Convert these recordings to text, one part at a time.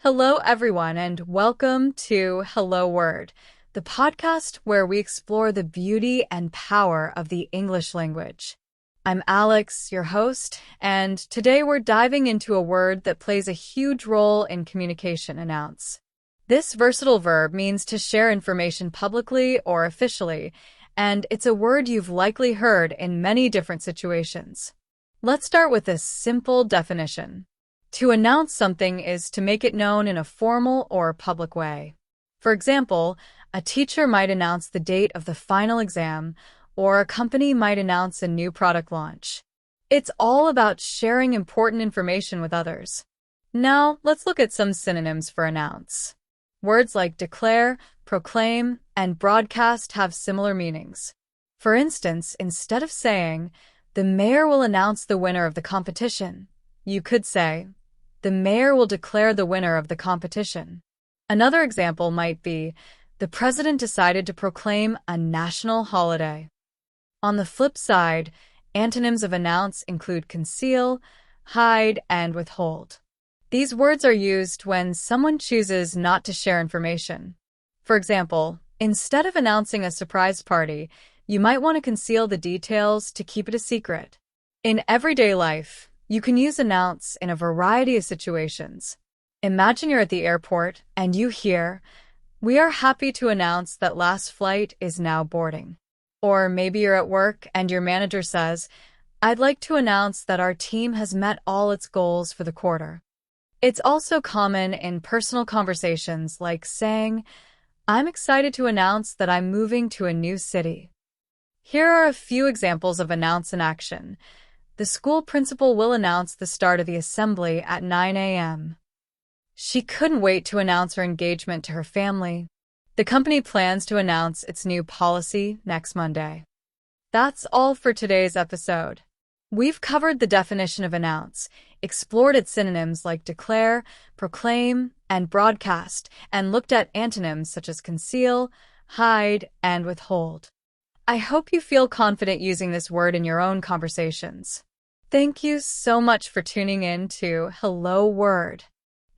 Hello, everyone, and welcome to Hello Word, the podcast where we explore the beauty and power of the English language. I'm Alex, your host, and today we're diving into a word that plays a huge role in communication: announce. This versatile verb means to share information publicly or officially, and it's a word you've likely heard in many different situations. Let's start with a simple definition. To announce something is to make it known in a formal or public way. For example, a teacher might announce the date of the final exam, or a company might announce a new product launch. It's all about sharing important information with others. Now, let's look at some synonyms for announce. Words like declare, proclaim, and broadcast have similar meanings. For instance, instead of saying, "The mayor will announce the winner of the competition," you could say, "The mayor will declare the winner of the competition." Another example might be, "The president decided to proclaim a national holiday." On the flip side, antonyms of announce include conceal, hide, and withhold. These words are used when someone chooses not to share information. For example, instead of announcing a surprise party, you might want to conceal the details to keep it a secret. In everyday life, you can use announce in a variety of situations. Imagine you're at the airport and you hear, "We are happy to announce that last flight is now boarding." Or maybe you're at work and your manager says, "I'd like to announce that our team has met all its goals for the quarter." It's also common in personal conversations, like saying, "I'm excited to announce that I'm moving to a new city." Here are a few examples of announce in action. The school principal will announce the start of the assembly at 9 a.m. She couldn't wait to announce her engagement to her family. The company plans to announce its new policy next Monday. That's all for today's episode. We've covered the definition of announce, explored its synonyms like declare, proclaim, and broadcast, and looked at antonyms such as conceal, hide, and withhold. I hope you feel confident using this word in your own conversations. Thank you so much for tuning in to Hello Word.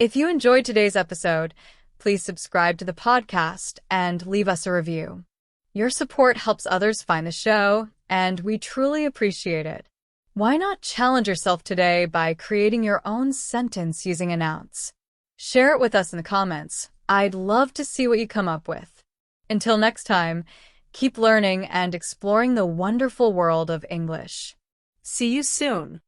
If you enjoyed today's episode, please subscribe to the podcast and leave us a review. Your support helps others find the show, and we truly appreciate it. Why not challenge yourself today by creating your own sentence using announce? Share it with us in the comments. I'd love to see what you come up with. Until next time, keep learning and exploring the wonderful world of English. See you soon.